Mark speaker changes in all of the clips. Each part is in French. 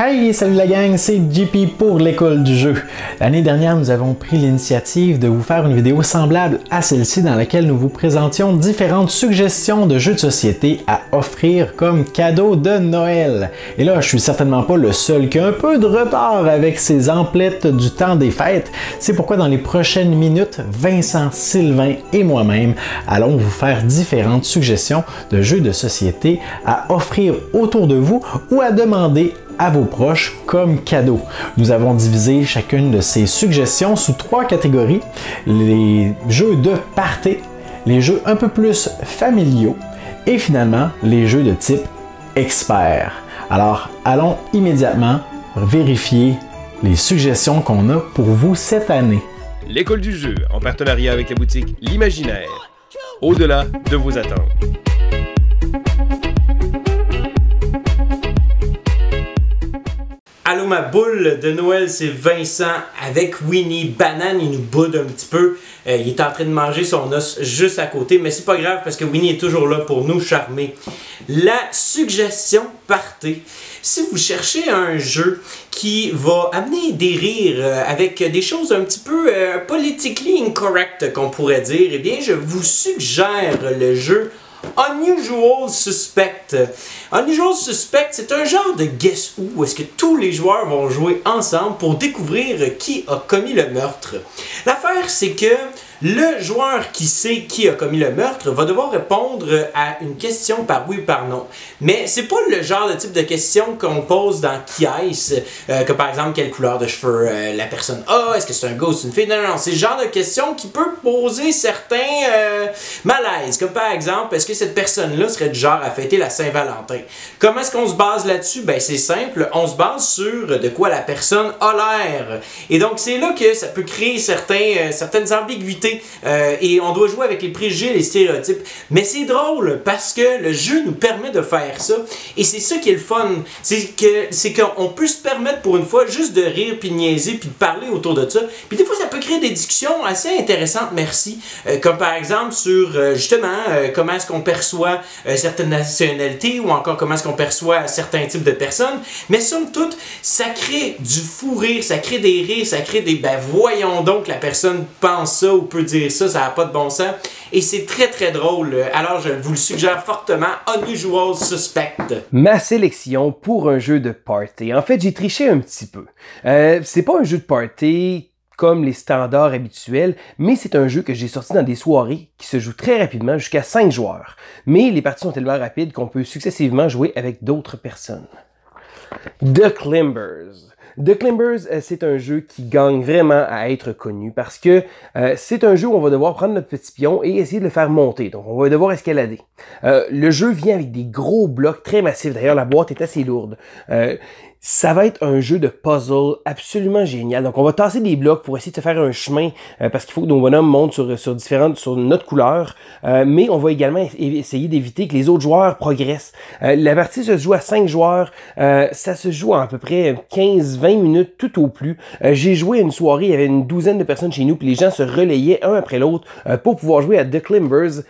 Speaker 1: Hey, salut la gang, c'est JP pour l'école du jeu. L'année dernière, nous avons pris l'initiative de vous faire une vidéo semblable à celle-ci dans laquelle nous vous présentions différentes suggestions de jeux de société à offrir comme cadeau de Noël. Et là, je suis certainement pas le seul qui a un peu de retard avec ces emplettes du temps des fêtes. C'est pourquoi dans les prochaines minutes, Vincent, Sylvain et moi-même allons vous faire différentes suggestions de jeux de société à offrir autour de vous ou à demander à vos proches comme cadeau. Nous avons divisé chacune de ces suggestions sous 3 catégories: les jeux de party, les jeux un peu plus familiaux et finalement les jeux de type expert. Alors allons immédiatement vérifier les suggestions qu'on a pour vous cette année.
Speaker 2: L'école du jeu en partenariat avec la boutique L'Imaginaire. Au-delà de vos attentes.
Speaker 3: Allô ma boule de Noël, c'est Vincent avec Winnie. Banane, il nous boude un petit peu. Il est en train de manger son os juste à côté, mais c'est pas grave parce que Winnie est toujours là pour nous charmer. La suggestion party. Si vous cherchez un jeu qui va amener des rires avec des choses un petit peu politically incorrect qu'on pourrait dire, eh bien je vous suggère le jeu Unusual Suspect. Unusual Suspect, c'est un genre de Guess Who où est-ce que tous les joueurs vont jouer ensemble pour découvrir qui a commis le meurtre. L'affaire, c'est que le joueur qui sait qui a commis le meurtre va devoir répondre à une question par oui ou par non. Mais c'est pas le genre de type de question qu'on pose dans Qui est-ce, que par exemple quelle couleur de cheveux la personne a, est-ce que c'est un gars ou c'est une fille. Non, non, non, c'est le genre de question qui peut poser certains malaises. Comme par exemple, est-ce que cette personne-là serait du genre à fêter la Saint-Valentin? Comment est-ce qu'on se base là-dessus? Ben c'est simple, on se base sur de quoi la personne a l'air. Et donc c'est là que ça peut créer certaines ambiguïtés. Et on doit jouer avec les préjugés et les stéréotypes. Mais c'est drôle parce que le jeu nous permet de faire ça. Et c'est ça qui est le fun. C'est qu'on peut se permettre pour une fois juste de rire, puis de niaiser, puis de parler autour de ça. Puis des fois, ça peut créer des discussions assez intéressantes, merci. Comme par exemple sur justement comment est-ce qu'on perçoit certaines nationalités ou encore comment est-ce qu'on perçoit certains types de personnes. Mais somme toute, ça crée du fou rire, ça crée des rires, ça crée des ben voyons donc la personne pense ça ou peut dire ça, ça n'a pas de bon sens. Et c'est très très drôle. Alors je vous le suggère fortement, Unusual Suspect.
Speaker 4: Ma sélection pour un jeu de party. En fait, j'ai triché un petit peu. C'est pas un jeu de party comme les standards habituels, mais c'est un jeu que j'ai sorti dans des soirées qui se jouent très rapidement, jusqu'à 5 joueurs. Mais les parties sont tellement rapides qu'on peut successivement jouer avec d'autres personnes. The Climbers. The Climbers, c'est un jeu qui gagne vraiment à être connu parce que c'est un jeu où on va devoir prendre notre petit pion et essayer de le faire monter. Donc, on va devoir escalader. Le jeu vient avec des gros blocs très massifs. D'ailleurs, la boîte est assez lourde. Ça va être un jeu de puzzle absolument génial. Donc, on va tasser des blocs pour essayer de se faire un chemin parce qu'il faut que nos bonhommes montent sur notre couleur. Mais on va également essayer d'éviter que les autres joueurs progressent. La partie se joue à 5 joueurs. Ça se joue à peu près 15-20 minutes tout au plus. J'ai joué une soirée, il y avait une douzaine de personnes chez nous, puis les gens se relayaient un après l'autre pour pouvoir jouer à The Climbers.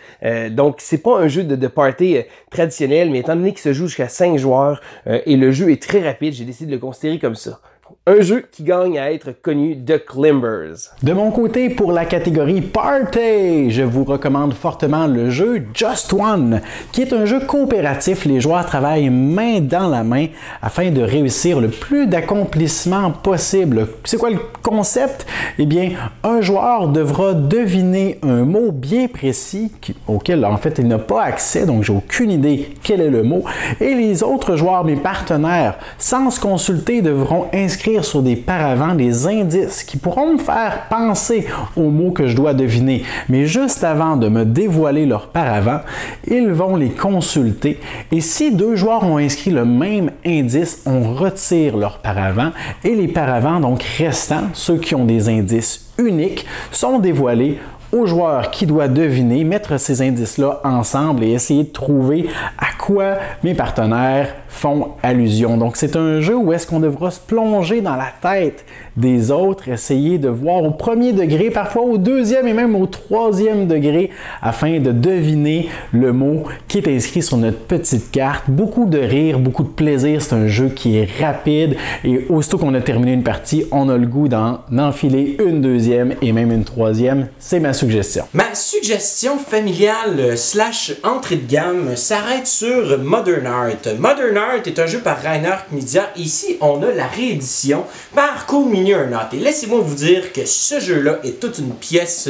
Speaker 4: Donc, c'est pas un jeu de party traditionnel, mais étant donné qu'il se joue jusqu'à 5 joueurs et le jeu est très rapide, j'ai décidé de le considérer comme ça. Un jeu qui gagne à être connu, The Climbers.
Speaker 1: De mon côté, pour la catégorie Party, je vous recommande fortement le jeu Just One, qui est un jeu coopératif. Les joueurs travaillent main dans la main afin de réussir le plus d'accomplissements possible. C'est quoi le concept? Eh bien, un joueur devra deviner un mot bien précis auquel en fait il n'a pas accès, donc j'ai aucune idée quel est le mot. Et les autres joueurs, mes partenaires, sans se consulter, devront inscrire sur des paravents des indices qui pourront me faire penser au mot que je dois deviner. Mais juste avant de me dévoiler leur paravent, ils vont les consulter et si 2 joueurs ont inscrit le même indice, on retire leur paravent et les paravents donc restants, ceux qui ont des indices uniques, sont dévoilés au joueur qui doit deviner, mettre ces indices-là ensemble et essayer de trouver à quoi mes partenaires font allusion. Donc c'est un jeu où est-ce qu'on devra se plonger dans la tête des autres, essayer de voir au premier degré, parfois au deuxième et même au troisième degré, afin de deviner le mot qui est inscrit sur notre petite carte. Beaucoup de rire, beaucoup de plaisir. C'est un jeu qui est rapide et aussitôt qu'on a terminé une partie, on a le goût d'en enfiler une deuxième et même une troisième. C'est ma suggestion.
Speaker 3: Ma suggestion familiale / entrée de gamme s'arrête sur Modern Art. Modern Art est un jeu par Reinhardt Media. Ici, on a la réédition par Cool Mini or Not. Et laissez-moi vous dire que ce jeu-là est toute une pièce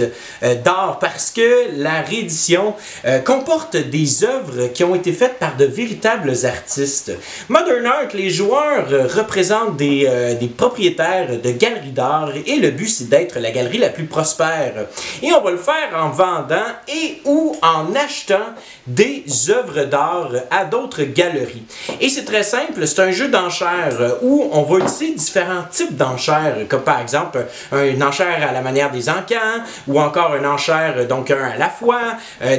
Speaker 3: d'art parce que la réédition comporte des œuvres qui ont été faites par de véritables artistes. Modern Art, les joueurs représentent des propriétaires de galeries d'art et le but c'est d'être la galerie la plus prospère. Et on va le faire en vendant et ou en achetant des œuvres d'art à d'autres galeries. Et c'est très simple, c'est un jeu d'enchères où on va utiliser différents types d'enchères, comme par exemple une enchère à la manière des encans, ou encore une enchère, donc un à la fois,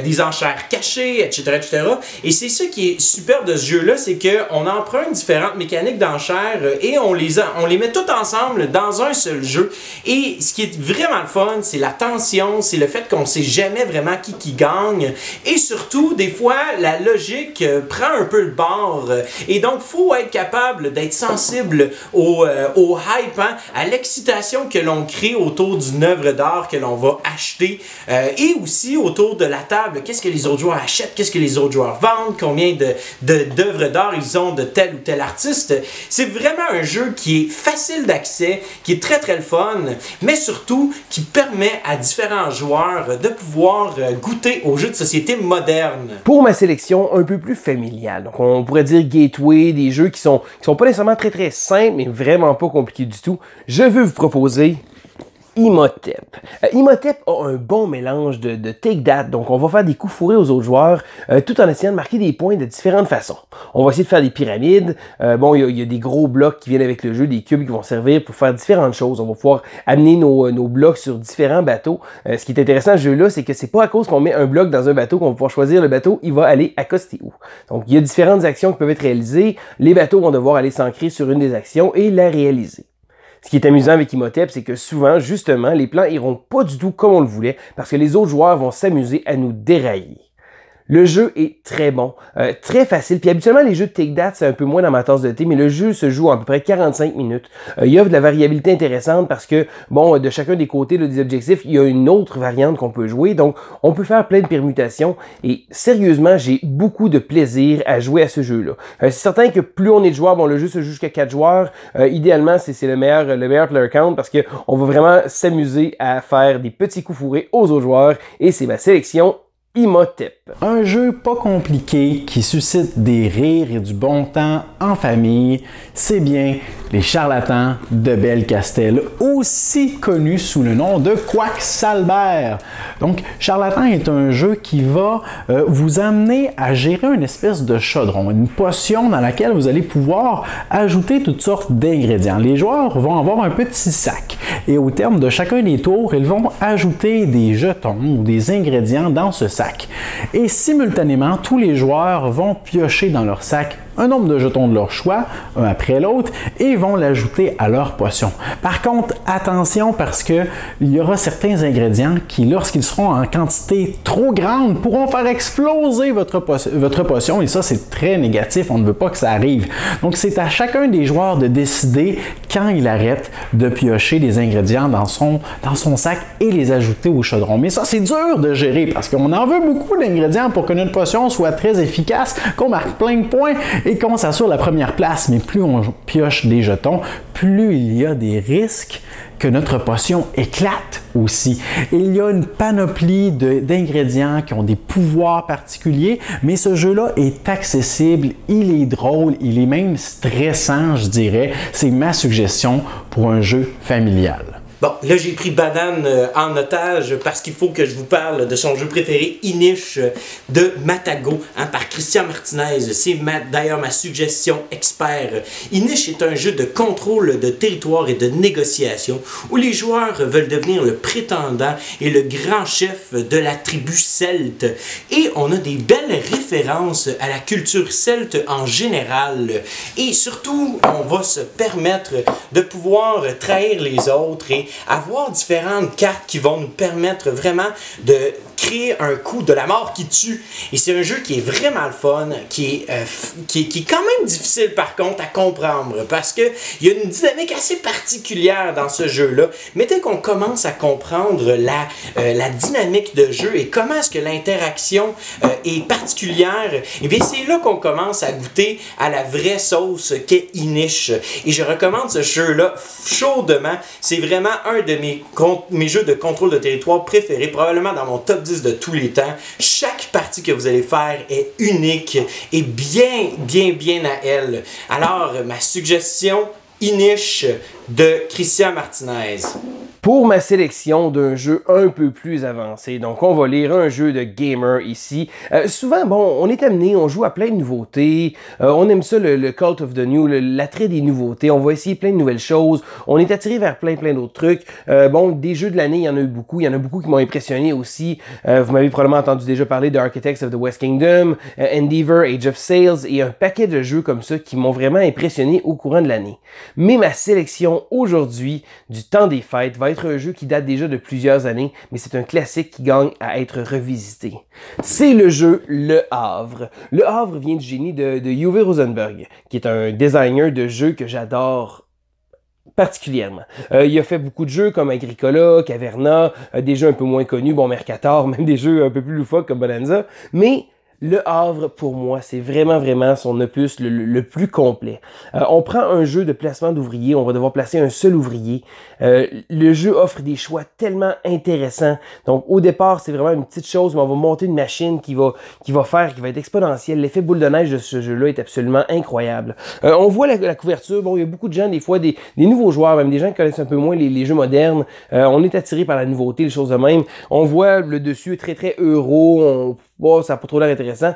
Speaker 3: des enchères cachées, etc. etc. Et c'est ça qui est super de ce jeu-là, c'est qu'on emprunte différentes mécaniques d'enchères et on les met toutes ensemble dans un seul jeu. Et ce qui est vraiment le fun, c'est la tension, c'est le fait qu'on ne sait jamais vraiment qui gagne. Et surtout, des fois, la logique prend un peu le bord. Et donc, il faut être capable d'être sensible au hype, hein, à l'excitation que l'on crée autour d'une œuvre d'art que l'on va acheter. Et aussi autour de la table, qu'est-ce que les autres joueurs achètent, qu'est-ce que les autres joueurs vendent, combien d'œuvres d'art ils ont de tel ou tel artiste. C'est vraiment un jeu qui est facile d'accès, qui est très très le fun, mais surtout qui permet à différents joueurs de pouvoir goûter aux jeux de société modernes.
Speaker 4: Pour ma sélection un peu plus familiale, donc on pourrait dire gateway, des jeux qui sont pas nécessairement très très simples, mais vraiment pas compliqués du tout, je veux vous proposer Imhotep. Imhotep a un bon mélange de take that, donc on va faire des coups fourrés aux autres joueurs tout en essayant de marquer des points de différentes façons. On va essayer de faire des pyramides, bon il y a des gros blocs qui viennent avec le jeu, des cubes qui vont servir pour faire différentes choses. On va pouvoir amener nos blocs sur différents bateaux. Ce qui est intéressant à ce jeu-là, c'est que c'est pas à cause qu'on met un bloc dans un bateau qu'on va pouvoir choisir le bateau, il va aller accoster où. Donc il y a différentes actions qui peuvent être réalisées, les bateaux vont devoir aller s'ancrer sur une des actions et la réaliser. Ce qui est amusant avec Imhotep, c'est que souvent, justement, les plans iront pas du tout comme on le voulait parce que les autres joueurs vont s'amuser à nous dérailler. Le jeu est très bon, très facile. Puis habituellement, les jeux de Take That, c'est un peu moins dans ma tasse de thé, mais le jeu se joue en à peu près 45 minutes. Il offre de la variabilité intéressante parce que, bon, de chacun des côtés des objectifs, il y a une autre variante qu'on peut jouer. Donc, on peut faire plein de permutations. Et sérieusement, j'ai beaucoup de plaisir à jouer à ce jeu-là. C'est certain que plus on est de joueurs, bon, le jeu se joue jusqu'à 4 joueurs. Idéalement, c'est le meilleur player count parce que on va vraiment s'amuser à faire des petits coups fourrés aux autres joueurs. Et c'est ma sélection Imhotep.
Speaker 1: Un jeu pas compliqué qui suscite des rires et du bon temps en famille, c'est bien Les Charlatans de Belcastel, aussi connu sous le nom de Quacksalber. Donc, Charlatan est un jeu qui va vous amener à gérer une espèce de chaudron, une potion dans laquelle vous allez pouvoir ajouter toutes sortes d'ingrédients. Les joueurs vont avoir un petit sac et au terme de chacun des tours, ils vont ajouter des jetons ou des ingrédients dans ce sac. Et simultanément, tous les joueurs vont piocher dans leur sac un nombre de jetons de leur choix, un après l'autre, et vont l'ajouter à leur potion. Par contre, attention parce que il y aura certains ingrédients qui, lorsqu'ils seront en quantité trop grande, pourront faire exploser votre potion, et ça, c'est très négatif, on ne veut pas que ça arrive. Donc, c'est à chacun des joueurs de décider quand il arrête de piocher des ingrédients dans son sac et les ajouter au chaudron. Mais ça, c'est dur de gérer parce qu'on en veut beaucoup d'ingrédients pour que notre potion soit très efficace, qu'on marque plein de points et qu'on s'assure la première place. Mais plus on pioche des jetons, plus il y a des risques que notre potion éclate aussi. Et il y a une panoplie d'ingrédients qui ont des pouvoirs particuliers, mais ce jeu-là est accessible, il est drôle, il est même stressant, je dirais. C'est ma suggestion pour un jeu familial.
Speaker 3: Bon, là j'ai pris Banane en otage parce qu'il faut que je vous parle de son jeu préféré, Inish de Matago, par Christian Martinez. C'est d'ailleurs ma suggestion expert. Inish est un jeu de contrôle de territoire et de négociation où les joueurs veulent devenir le prétendant et le grand chef de la tribu celte. Et on a des belles références à la culture celte en général. Et surtout, on va se permettre de pouvoir trahir les autres et avoir différentes cartes qui vont nous permettre vraiment de créer un coup de la mort qui tue. Et c'est un jeu qui est vraiment le fun, qui est quand même difficile par contre à comprendre parce qu'il y a une dynamique assez particulière dans ce jeu-là. Mais dès qu'on commence à comprendre la dynamique de jeu et comment est-ce que l'interaction est particulière, et bien c'est là qu'on commence à goûter à la vraie sauce qu'est Inish. Et je recommande ce jeu-là chaudement. C'est vraiment un de mes jeux de contrôle de territoire préférés, probablement dans mon top 10 de tous les temps. Chaque partie que vous allez faire est unique et bien à elle. Alors, ma suggestion, Inish de Christian Martinez.
Speaker 4: Pour ma sélection d'un jeu un peu plus avancé, donc on va lire un jeu de gamer ici. Souvent, bon, on est amené, on joue à plein de nouveautés, on aime ça le cult of the new, l'attrait des nouveautés, on va essayer plein de nouvelles choses, on est attiré vers plein d'autres trucs. Bon, des jeux de l'année, il y en a eu beaucoup, il y en a beaucoup qui m'ont impressionné aussi. Vous m'avez probablement entendu déjà parler de Architects of the West Kingdom, Endeavor, Age of Sails et un paquet de jeux comme ça qui m'ont vraiment impressionné au courant de l'année. Mais ma sélection aujourd'hui, du temps des fêtes, va être un jeu qui date déjà de plusieurs années, mais c'est un classique qui gagne à être revisité. C'est le jeu Le Havre. Le Havre vient du génie de Uwe Rosenberg, qui est un designer de jeux que j'adore particulièrement. Il a fait beaucoup de jeux comme Agricola, Caverna, des jeux un peu moins connus, bon Mercator, même des jeux un peu plus loufoques comme Bonanza, mais Le Havre, pour moi, c'est vraiment son opus le plus complet. On prend un jeu de placement d'ouvriers, on va devoir placer un seul ouvrier. Le jeu offre des choix tellement intéressants. Donc, au départ, c'est vraiment une petite chose, mais on va monter une machine qui va être exponentielle. L'effet boule de neige de ce jeu-là est absolument incroyable. On voit la couverture. Bon, il y a beaucoup de gens, des fois, des nouveaux joueurs, même des gens qui connaissent un peu moins les jeux modernes. On est attiré par la nouveauté, les choses de même. On voit le dessus très euro. Bon, ça n'a pas trop l'air intéressant.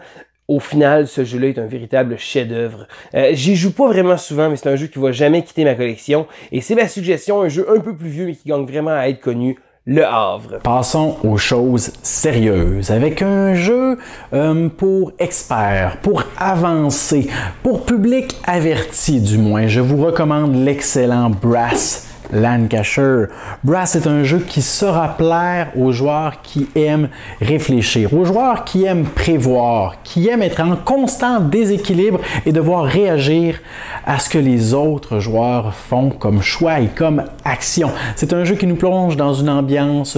Speaker 4: Au final, ce jeu-là est un véritable chef-d'œuvre. J'y joue pas vraiment souvent, mais c'est un jeu qui va jamais quitter ma collection. Et c'est ma suggestion, un jeu un peu plus vieux, mais qui gagne vraiment à être connu. Le Havre.
Speaker 1: Passons aux choses sérieuses, avec un jeu pour experts, pour avancés, pour public averti du moins. Je vous recommande l'excellent Brass Lancashire. Brass est un jeu qui saura plaire aux joueurs qui aiment réfléchir, aux joueurs qui aiment prévoir, qui aiment être en constant déséquilibre et devoir réagir à ce que les autres joueurs font comme choix et comme action. C'est un jeu qui nous plonge dans une ambiance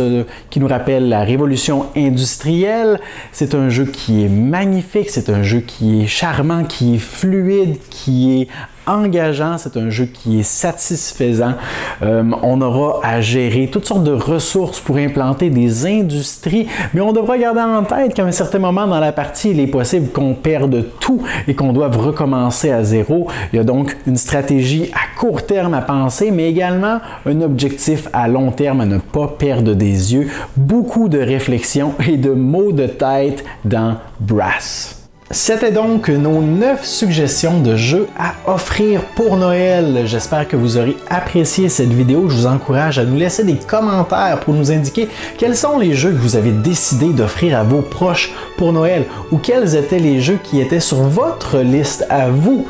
Speaker 1: qui nous rappelle la révolution industrielle. C'est un jeu qui est magnifique, c'est un jeu qui est charmant, qui est fluide, qui est engageant, c'est un jeu qui est satisfaisant. On aura à gérer toutes sortes de ressources pour implanter des industries, mais on devra garder en tête qu'à un certain moment dans la partie, il est possible qu'on perde tout et qu'on doive recommencer à zéro. Il y a donc une stratégie à court terme à penser, mais également un objectif à long terme à ne pas perdre des yeux. Beaucoup de réflexion et de mots de tête dans Brass. C'était donc nos 9 suggestions de jeux à offrir pour Noël. J'espère que vous aurez apprécié cette vidéo. Je vous encourage à nous laisser des commentaires pour nous indiquer quels sont les jeux que vous avez décidé d'offrir à vos proches pour Noël ou quels étaient les jeux qui étaient sur votre liste à vous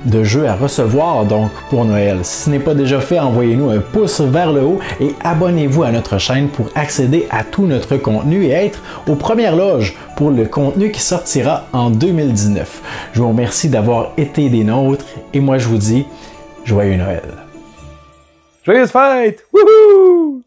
Speaker 1: de jeux à recevoir donc pour Noël. Si ce n'est pas déjà fait, envoyez-nous un pouce vers le haut et abonnez-vous à notre chaîne pour accéder à tout notre contenu et être aux premières loges pour le contenu qui sortira en 2019. Je vous remercie d'avoir été des nôtres et moi je vous dis joyeux Noël.
Speaker 4: Joyeuse fête! Wouhou!